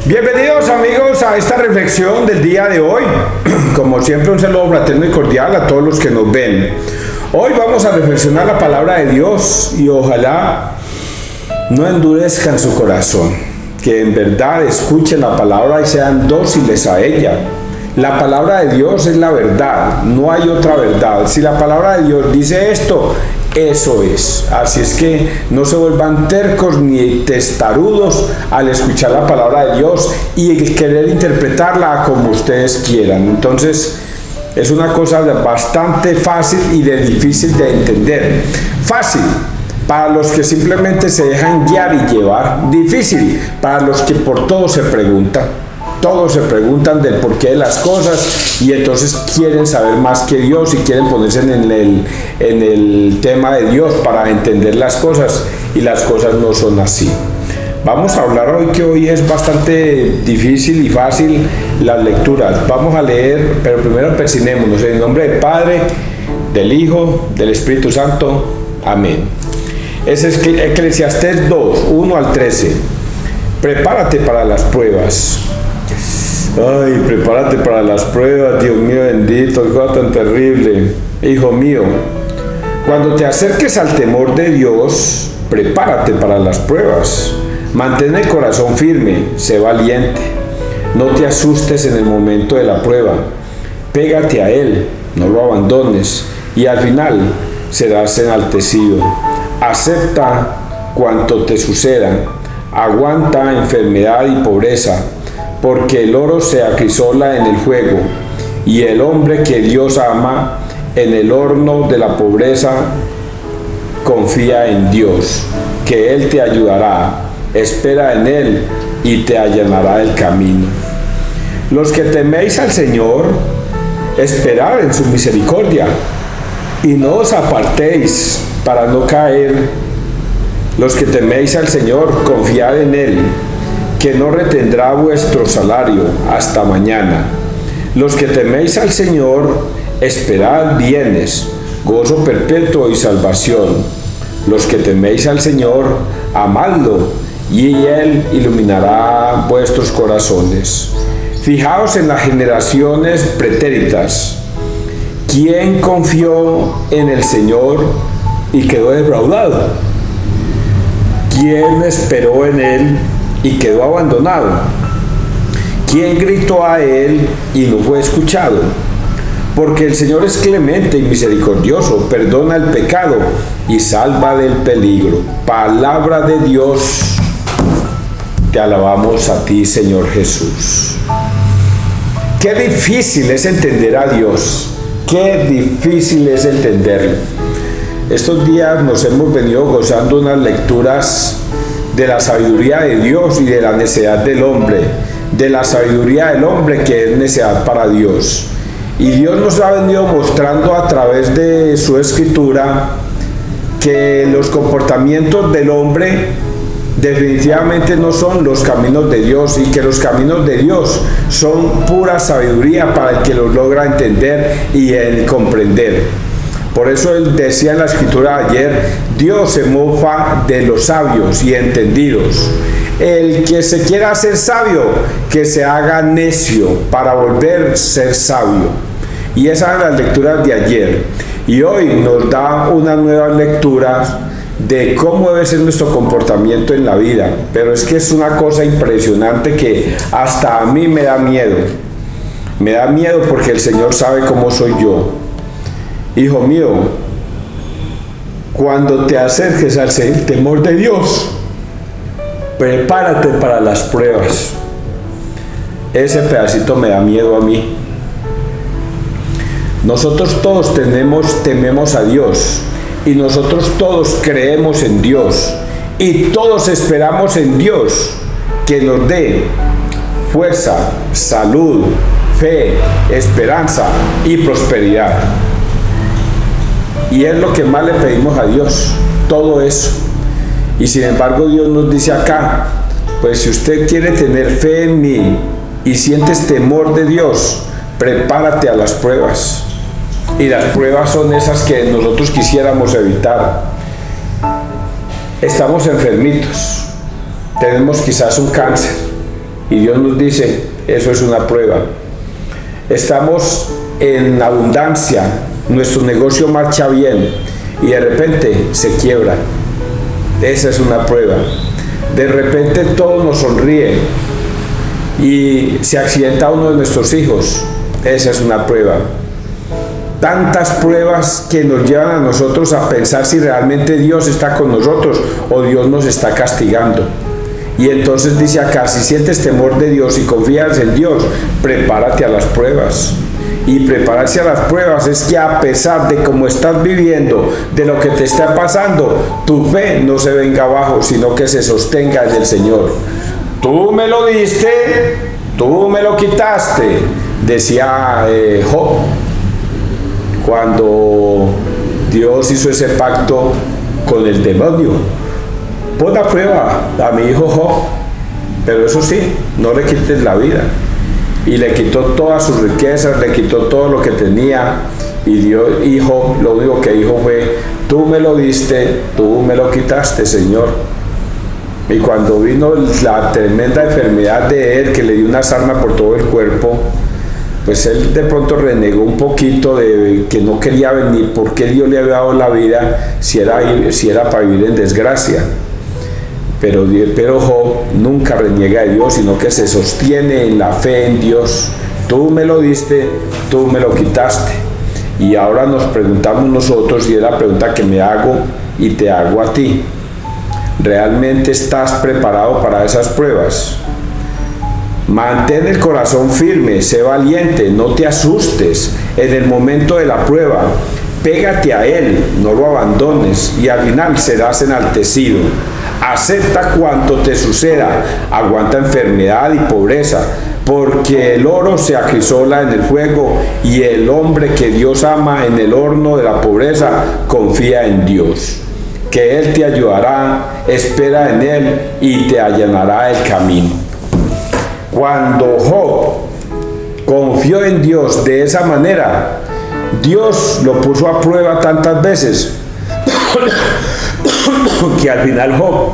Bienvenidos amigos a esta reflexión del día de hoy. Como siempre, un saludo fraterno y cordial a todos los que nos ven. Hoy vamos a reflexionar la palabra de Dios y ojalá no endurezcan su corazón, que en verdad escuchen la palabra y sean dóciles a ella. La palabra de Dios es la verdad, no hay otra verdad. Si la palabra de Dios dice esto, eso es. Así es que no se vuelvan tercos ni testarudos al escuchar la palabra de Dios y querer interpretarla como ustedes quieran. Entonces, es una cosa bastante fácil y difícil de entender. Fácil para los que simplemente se dejan guiar y llevar. Difícil para los que por todo se preguntan. Todos se preguntan del porqué de las cosas y entonces quieren saber más que Dios y quieren ponerse en el tema de Dios para entender las cosas, y las cosas no son así. Vamos a hablar hoy, que hoy es bastante difícil y fácil las lecturas. Vamos a leer, pero primero persignémonos en el nombre del Padre, del Hijo, del Espíritu Santo. Amén. Es Eclesiastés 2, 1 al 13. Prepárate para las pruebas. Ay, prepárate para las pruebas, Dios mío bendito, qué cosa tan terrible. Hijo mío, cuando te acerques al temor de Dios, prepárate para las pruebas. Mantén el corazón firme, sé valiente. No te asustes en el momento de la prueba. Pégate a Él, no lo abandones, y al final serás enaltecido. Acepta cuanto te suceda. Aguanta enfermedad y pobreza, porque el oro se acrisola en el fuego, y el hombre que Dios ama en el horno de la pobreza. Confía en Dios, que Él te ayudará. Espera en Él y te allanará el camino. Los que teméis al Señor, esperad en su misericordia, y no os apartéis para no caer. Los que teméis al Señor, confiad en Él, que no retendrá vuestro salario hasta mañana. Los que teméis al Señor, esperad bienes, gozo perpetuo y salvación. Los que teméis al Señor, amadlo, y Él iluminará vuestros corazones. Fijaos en las generaciones pretéritas. ¿Quién confió en el Señor y quedó defraudado? ¿Quién esperó en Él y quedó abandonado? ¿Quién gritó a Él y no fue escuchado? Porque el Señor es clemente y misericordioso, perdona el pecado y salva del peligro. Palabra de Dios, te alabamos a ti, Señor Jesús. Qué difícil es entender a Dios, qué difícil es entenderlo. Estos días nos hemos venido gozando unas lecturas de la sabiduría de Dios y de la necedad del hombre, de la sabiduría del hombre que es necedad para Dios. Y Dios nos ha venido mostrando a través de su escritura que los comportamientos del hombre definitivamente no son los caminos de Dios, y que los caminos de Dios son pura sabiduría para el que los logra entender y comprender. Por eso él decía en la escritura ayer: Dios se mofa de los sabios y entendidos. El que se quiera hacer sabio, que se haga necio para volver a ser sabio. Y esas eran las lecturas de ayer. Y hoy nos da una nueva lectura de cómo debe ser nuestro comportamiento en la vida. Pero es que es una cosa impresionante que hasta a mí me da miedo. Me da miedo porque el Señor sabe cómo soy yo. Hijo mío, cuando te acerques al temor de Dios, prepárate para las pruebas. Ese pedacito me da miedo a mí. Nosotros todos tememos a Dios, y nosotros todos creemos en Dios, y todos esperamos en Dios que nos dé fuerza, salud, fe, esperanza y prosperidad. Y es lo que más le pedimos a Dios, todo eso. Y sin embargo Dios nos dice acá: pues si usted quiere tener fe en mí y sientes temor de Dios, prepárate a las pruebas. Y las pruebas son esas que nosotros quisiéramos evitar. Estamos enfermitos, tenemos quizás un cáncer, Y Dios nos dice, eso es una prueba. Estamos en abundancia, nuestro negocio marcha bien y de repente se quiebra. Esa es una prueba. De repente todo nos sonríe y se accidenta uno de nuestros hijos. Esa es una prueba. Tantas pruebas que nos llevan a nosotros a pensar si realmente Dios está con nosotros o Dios nos está castigando. Y entonces dice acá, si sientes temor de Dios y confías en Dios, prepárate a las pruebas. Y prepararse a las pruebas es que a pesar de cómo estás viviendo, de lo que te está pasando, tu fe no se venga abajo, sino que se sostenga en el Señor. Tú me lo diste, tú me lo quitaste, decía Job, cuando Dios hizo ese pacto con el demonio. Pon a prueba a mi hijo Job, pero eso sí, no le quites la vida. Y le quitó todas sus riquezas, le quitó todo lo que tenía. Y Dios, Job, lo único que dijo fue, tú me lo diste, tú me lo quitaste, Señor. Y cuando vino la tremenda enfermedad de él, que le dio una sarna por todo el cuerpo, pues él de pronto renegó un poquito de que no quería venir, porque Dios le había dado la vida si era para vivir en desgracia. Pero Job nunca reniega de Dios, sino que se sostiene en la fe en Dios. Tú me lo diste, tú me lo quitaste. Y ahora nos preguntamos nosotros, y es la pregunta que me hago y te hago a ti. ¿Realmente estás preparado para esas pruebas? Mantén el corazón firme, sé valiente, no te asustes en el momento de la prueba. Pégate a Él, no lo abandones y al final serás enaltecido. Acepta cuanto te suceda, aguanta enfermedad y pobreza, porque el oro se acrisola en el fuego y el hombre que Dios ama en el horno de la pobreza confía en Dios, que Él te ayudará, espera en Él y te allanará el camino. Cuando Job confió en Dios de esa manera, Dios lo puso a prueba tantas veces que al final Job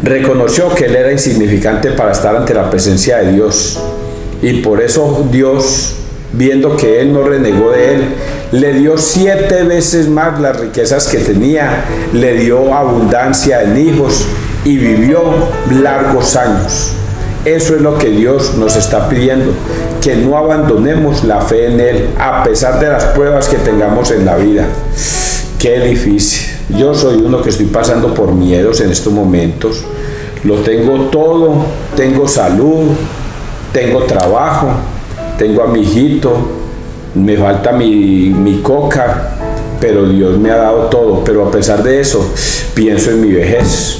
reconoció que él era insignificante para estar ante la presencia de Dios. Y por eso Dios, viendo que él no renegó de él, le dio 7 veces más las riquezas que tenía, le dio abundancia en hijos y vivió largos años. Eso es lo que Dios nos está pidiendo, que no abandonemos la fe en Él a pesar de las pruebas que tengamos en la vida. Qué difícil. Yo soy uno que estoy pasando por miedos en estos momentos. Lo tengo todo, tengo salud, tengo trabajo, tengo a mi hijito, me falta mi coca, pero Dios me ha dado todo. Pero a pesar de eso, pienso en mi vejez.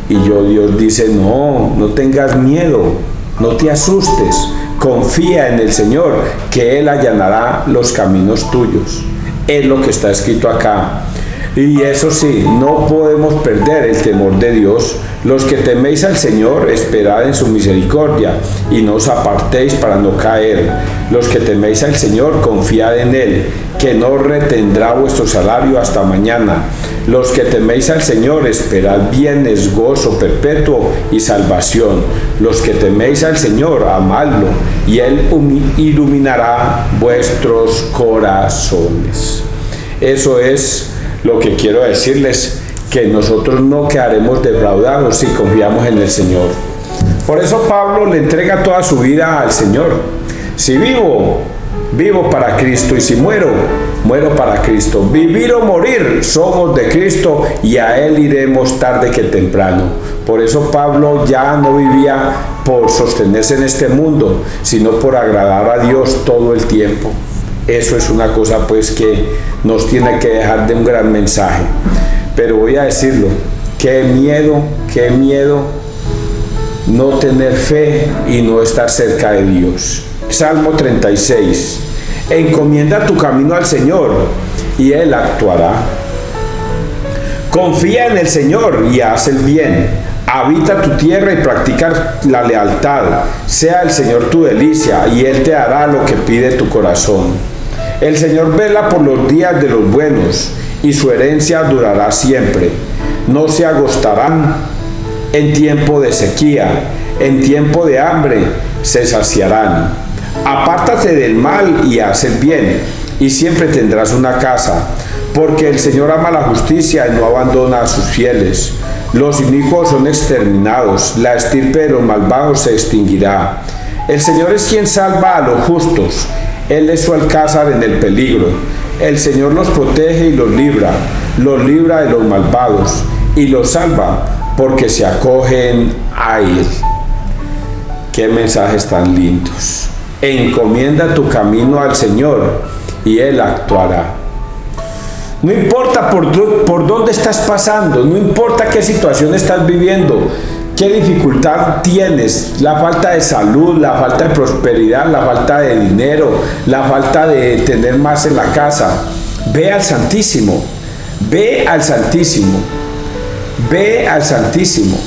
Y Dios dice, no tengas miedo, no te asustes, confía en el Señor, que Él allanará los caminos tuyos. Es lo que está escrito acá. Y eso sí, no podemos perder el temor de Dios. Los que teméis al Señor, esperad en su misericordia y no os apartéis para no caer. Los que teméis al Señor, confiad en Él, que no retendrá vuestro salario hasta mañana. Los que teméis al Señor, esperad bienes, gozo perpetuo y salvación. Los que teméis al Señor, amadlo, y Él iluminará vuestros corazones. Eso es lo que quiero decirles, que nosotros no quedaremos defraudados si confiamos en el Señor. Por eso Pablo le entrega toda su vida al Señor. Si vivo, vivo para Cristo, y si muero, muero para Cristo. Vivir o morir, somos de Cristo y a Él iremos tarde que temprano. Por eso Pablo ya no vivía por sostenerse en este mundo, sino por agradar a Dios todo el tiempo. Eso es una cosa pues que nos tiene que dejar de un gran mensaje. Pero voy a decirlo, qué miedo no tener fe y no estar cerca de Dios. Salmo 36. Encomienda tu camino al Señor y Él actuará. Confía en el Señor y haz el bien. Habita tu tierra y practica la lealtad. Sea el Señor tu delicia y Él te hará lo que pide tu corazón. El Señor vela por los días de los buenos y su herencia durará siempre. No se agostarán en tiempo de sequía. En tiempo de hambre se saciarán. Apártate del mal y haz el bien, y siempre tendrás una casa, porque el Señor ama la justicia y no abandona a sus fieles. Los inicuos son exterminados, la estirpe de los malvados se extinguirá. El Señor es quien salva a los justos, Él es su alcázar en el peligro. El Señor los protege y los libra de los malvados, y los salva porque se acogen a Él. Qué mensajes tan lindos. Encomienda tu camino al Señor y Él actuará. No importa por dónde estás pasando, no importa qué situación estás viviendo, qué dificultad tienes, la falta de salud, la falta de prosperidad, la falta de dinero, la falta de tener más en la casa. Ve al Santísimo, ve al Santísimo, ve al Santísimo.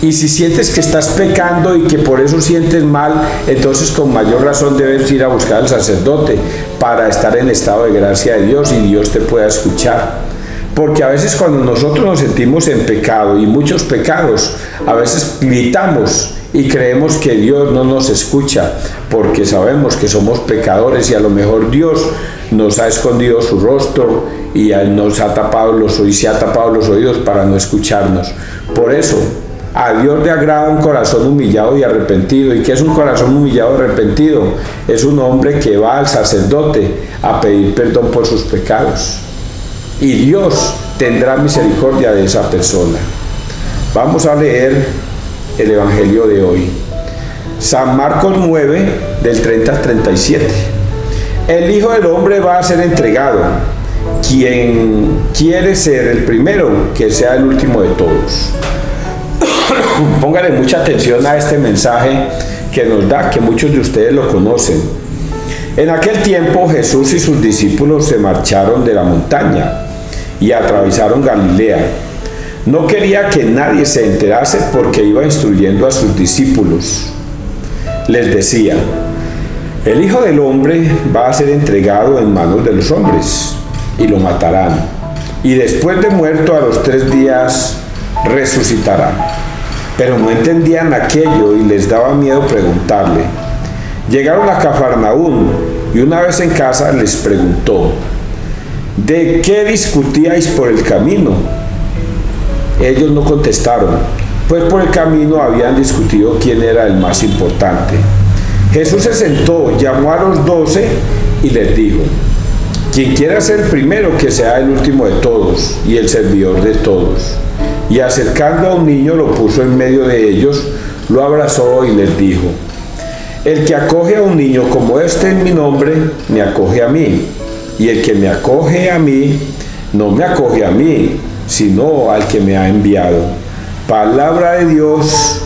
Y si sientes que estás pecando y que por eso sientes mal, entonces con mayor razón debes ir a buscar al sacerdote para estar en estado de gracia de Dios y Dios te pueda escuchar. Porque a veces cuando nosotros nos sentimos en pecado, y muchos pecados, a veces gritamos y creemos que Dios no nos escucha, porque sabemos que somos pecadores y a lo mejor Dios nos ha escondido su rostro y nos ha tapado se ha tapado los oídos para no escucharnos. Por eso, a Dios le agrada un corazón humillado y arrepentido. ¿Y qué es un corazón humillado y arrepentido? Es un hombre que va al sacerdote a pedir perdón por sus pecados. Y Dios tendrá misericordia de esa persona. Vamos a leer el Evangelio de hoy. San Marcos 9, del 30 al 37. El Hijo del Hombre va a ser entregado. Quien quiere ser el primero, que sea el último de todos. Póngale mucha atención a este mensaje que nos da, que muchos de ustedes lo conocen. En aquel tiempo Jesús y sus discípulos se marcharon de la montaña y atravesaron Galilea. No quería que nadie se enterase porque iba instruyendo a sus discípulos. Les decía: el Hijo del Hombre va a ser entregado en manos de los hombres y lo matarán, y después de muerto a los 3 días resucitará. Pero no entendían aquello y les daba miedo preguntarle. Llegaron a Cafarnaúm y una vez en casa les preguntó: ¿de qué discutíais por el camino? Ellos no contestaron, pues por el camino habían discutido quién era el más importante. Jesús se sentó, llamó a los 12 y les dijo: quien quiera ser el primero, que sea el último de todos y el servidor de todos. Y acercando a un niño lo puso en medio de ellos, lo abrazó y les dijo: el que acoge a un niño como este en mi nombre, me acoge a mí. Y el que me acoge a mí, no me acoge a mí, sino al que me ha enviado. Palabra de Dios,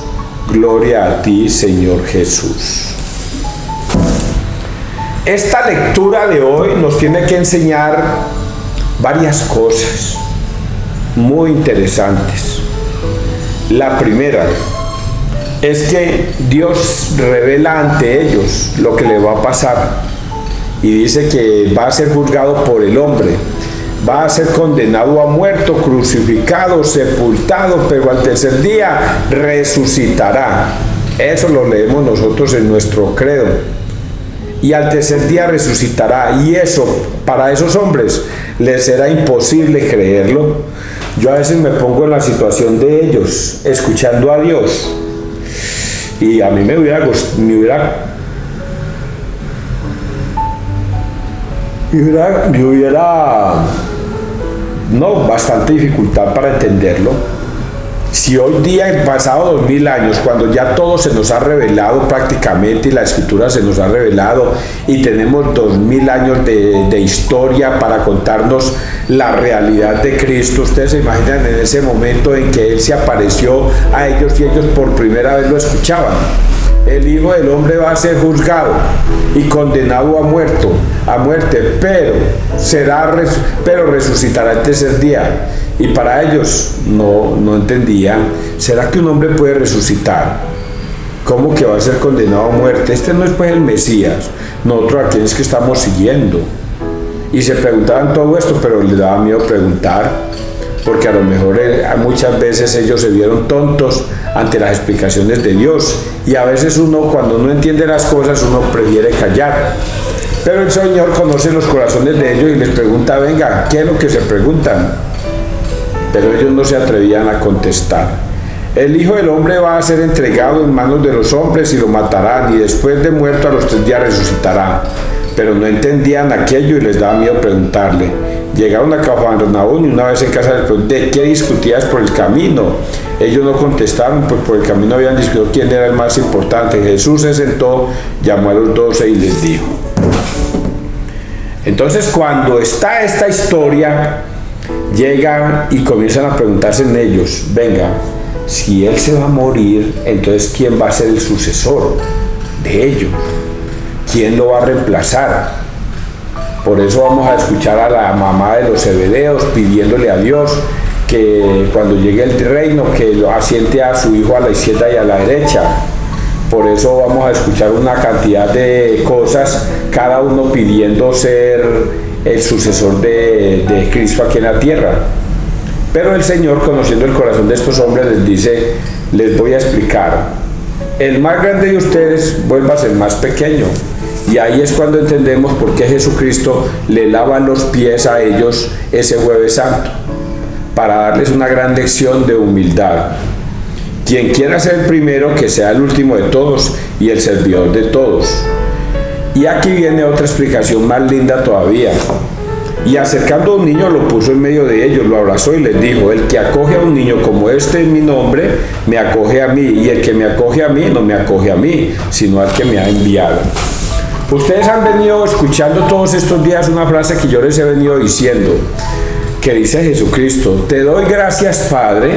gloria a ti, Señor Jesús. Esta lectura de hoy nos tiene que enseñar varias cosas muy interesantes. La primera es que Dios revela ante ellos lo que le va a pasar y dice que va a ser juzgado por el hombre, va a ser condenado a muerto, crucificado, sepultado, pero al tercer día resucitará. Eso lo leemos nosotros en nuestro credo. Y al tercer día resucitará, y eso para esos hombres les será imposible creerlo. Yo a veces me pongo en la situación de ellos, escuchando a Dios, y a mí me hubiera bastante dificultad para entenderlo. Si hoy día, pasado 2000 años, cuando ya todo se nos ha revelado prácticamente y la escritura se nos ha revelado y tenemos 2000 años de historia para contarnos la realidad de Cristo, ustedes se imaginan en ese momento en que Él se apareció a ellos y ellos por primera vez lo escuchaban. El Hijo del Hombre va a ser juzgado y condenado a muerte, pero resucitará el tercer día. Y para ellos no entendían, ¿será que un hombre puede resucitar? ¿Cómo que va a ser condenado a muerte? Este no es pues el Mesías, nosotros a quien es que estamos siguiendo. Y se preguntaban todo esto, pero les daba miedo preguntar, porque a lo mejor muchas veces ellos se vieron tontos ante las explicaciones de Dios, y a veces uno, cuando no entiende las cosas, uno prefiere callar. Pero el Señor conoce los corazones de ellos y les pregunta: venga, ¿qué es lo que se preguntan? Pero ellos no se atrevían a contestar. El Hijo del Hombre va a ser entregado en manos de los hombres y lo matarán, y después de muerto a los 3 días resucitará. Pero no entendían aquello y les daba miedo preguntarle. Llegaron a Cafarnaúm, y una vez en casa les preguntó: ¿de qué discutías por el camino? Ellos no contestaron, pues por el camino habían discutido quién era el más importante. Jesús se sentó, llamó a los 12 y les dijo. Entonces, cuando está esta historia, llegan y comienzan a preguntarse en ellos: venga, si él se va a morir, entonces ¿quién va a ser el sucesor de ellos? ¿Quién lo va a reemplazar? Por eso vamos a escuchar a la mamá de los Zebedeos pidiéndole a Dios que cuando llegue el reino, que lo asiente a su hijo a la izquierda y a la derecha. Por eso vamos a escuchar una cantidad de cosas, cada uno pidiendo ser el sucesor de Cristo aquí en la tierra. Pero el Señor, conociendo el corazón de estos hombres, les dice: les voy a explicar. El más grande de ustedes vuelva a ser más pequeño. Y ahí es cuando entendemos por qué Jesucristo le lava los pies a ellos ese Jueves Santo, para darles una gran lección de humildad. Quien quiera ser el primero, que sea el último de todos y el servidor de todos. Y aquí viene otra explicación más linda todavía. Y acercando a un niño, lo puso en medio de ellos, lo abrazó y les dijo: el que acoge a un niño como este en mi nombre, me acoge a mí, y el que me acoge a mí, no me acoge a mí, sino al que me ha enviado. Ustedes han venido escuchando todos estos días una frase que yo les he venido diciendo, que dice Jesucristo: te doy gracias, Padre,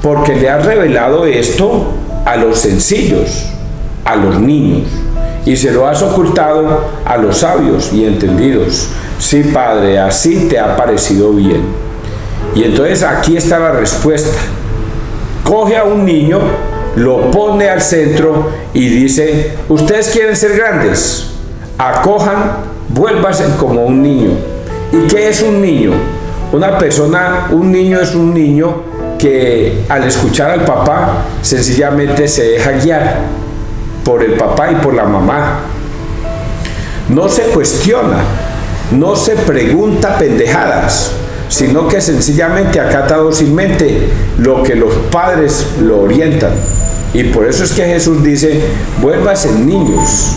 porque le has revelado esto a los sencillos, a los niños, y se lo has ocultado a los sabios y entendidos. Sí, Padre, así te ha parecido bien. Y entonces aquí está la respuesta. Coge a un niño, lo pone al centro y dice: ustedes quieren ser grandes, acojan, vuélvanse como un niño. ¿Y qué es un niño? Un niño es un niño que al escuchar al papá sencillamente se deja guiar por el papá y por la mamá. No se cuestiona, no se pregunta pendejadas, sino que sencillamente acata dócilmente lo que los padres lo orientan. Y por eso es que Jesús dice: vuélvanse niños.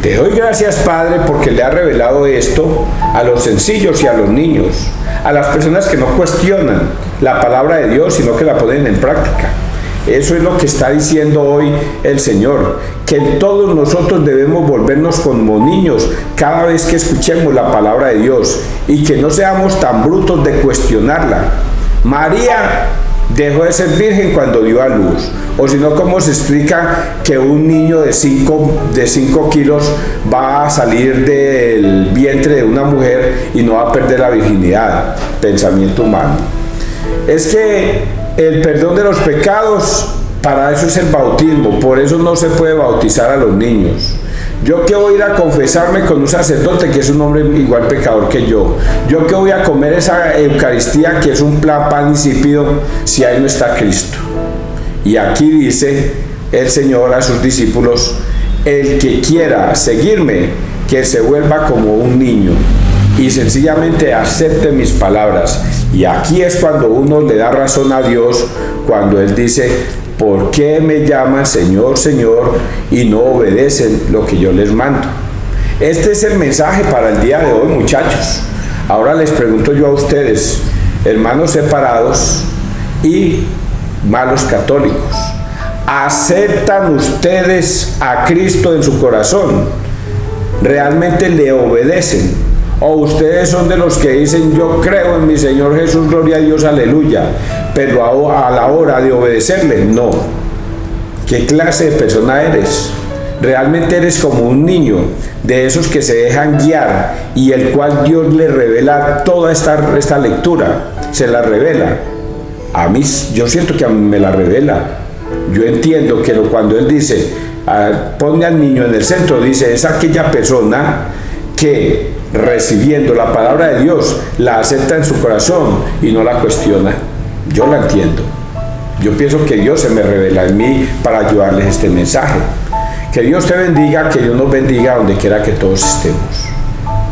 Te doy gracias, Padre, porque le ha revelado esto a los sencillos y a los niños, a las personas que no cuestionan la palabra de Dios, sino que la ponen en práctica. Eso es lo que está diciendo hoy el Señor, que todos nosotros debemos volvernos como niños cada vez que escuchemos la palabra de Dios, y que no seamos tan brutos de cuestionarla. María dejó de ser virgen cuando dio a luz. O si no, ¿cómo se explica que un niño de 5 kilos va a salir del vientre de una mujer y no va a perder la virginidad? Pensamiento humano. Es que el perdón de los pecados, para eso es el bautismo. Por eso no se puede bautizar a los niños. Yo que voy a ir a confesarme con un sacerdote que es un hombre igual pecador que yo que voy a comer esa Eucaristía que es un pan insípido, si ahí no está Cristo. Y aquí dice el Señor a sus discípulos: el que quiera seguirme, que se vuelva como un niño y sencillamente acepte mis palabras. Y aquí es cuando uno le da razón a Dios, cuando Él dice: ¿por qué me llaman Señor, Señor, y no obedecen lo que yo les mando? Este es el mensaje para el día de hoy, muchachos. Ahora les pregunto yo a ustedes, hermanos separados y malos católicos: ¿aceptan ustedes a Cristo en su corazón? ¿Realmente le obedecen? ¿O ustedes son de los que dicen: yo creo en mi Señor Jesús, gloria a Dios, aleluya, pero a la hora de obedecerle, no? ¿Qué clase de persona eres? ¿Realmente eres como un niño de esos que se dejan guiar y el cual Dios le revela toda esta lectura? Se la revela. A mí, yo siento que a mí me la revela. Yo entiendo que cuando Él dice: ponle al niño en el centro, dice: es aquella persona que recibiendo la palabra de Dios, la acepta en su corazón y no la cuestiona. Yo la entiendo. Yo pienso que Dios se me revela en mí para ayudarles este mensaje. Que Dios te bendiga, que Dios nos bendiga donde quiera que todos estemos.